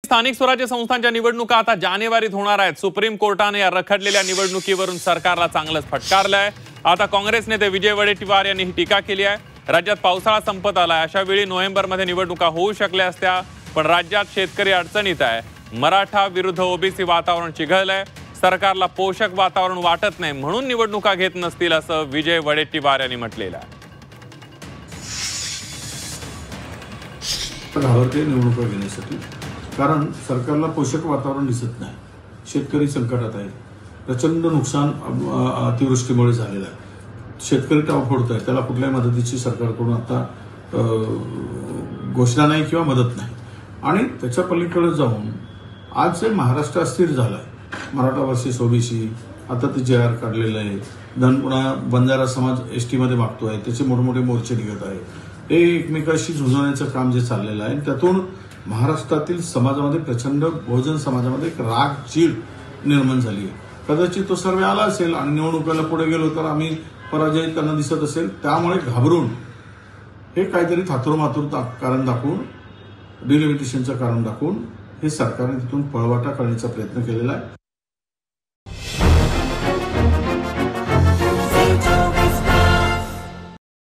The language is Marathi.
स्थानिक स्वराज्य संस्थांच्या निवडणुका आता जानेवारीत होणार आहेत। सुप्रीम कोर्टाने या रखडलेल्या निवडणुकीवरून सरकारला चांगलंच फटकारलंय। आता काँग्रेस नेते विजय वडेट्टीवार यांनी ही टीका केली आहे। राज्यात पावसाळा संपत आलाय, अशा वेळी नोव्हेंबरमध्ये निवडणुका होऊ शकल्या असत्या, पण राज्यात शेतकरी अडचणीत आहे। मराठा विरुद्ध ओबीसी वातावरण चिघळलंय। सरकारला पोषक वातावरण वाटत नाही म्हणून निवडणुका घेत नसतील असं विजय वडेट्टीवार यांनी म्हटलेलं आहे। घाबरते निवडणुका घेण्यासाठी, कारण सरकारला पोषक वातावरण दिसत नाही। शेतकरी संकटात आहे, प्रचंड नुकसान अतिवृष्टीमुळे झालेलं आहे। शेतकरी टाव फोडतोय, त्याला कुठल्याही मदतीची सरकारकडून आता घोषणा नाही किंवा मदत नाही। आणि त्याच्या पलीकडे जाऊन आज जे महाराष्ट्र अस्थिर झालाय, मराठा वर्सेस ओबीसी, आता ते JR काढलेलं आहे, पुन्हा बंजारा समाज ST मध्ये मागतोय, त्याचे मोठमोठे मोर्चे निघत आहे। हे एकमेकाशी झुंजण्याचं काम जे चाललेलं आहे, त्यातून महाराष्ट्रातील समाजामध्ये प्रचंड बहुजन समाजामध्ये एक राग चीड निर्माण झाली आहे। कदाचित तो सर्वे आला असेल आणि निवडणुकीला पुढे गेलो तर आम्ही पराजय त्यांना दिसत असेल, त्यामुळे घाबरून हे काहीतरी थातुरमातुर कारण दाखवून, डिलिमिटेशनचं कारण दाखवून हे सरकारने तिथून पळवाटा करण्याचा प्रयत्न केलेला आहे।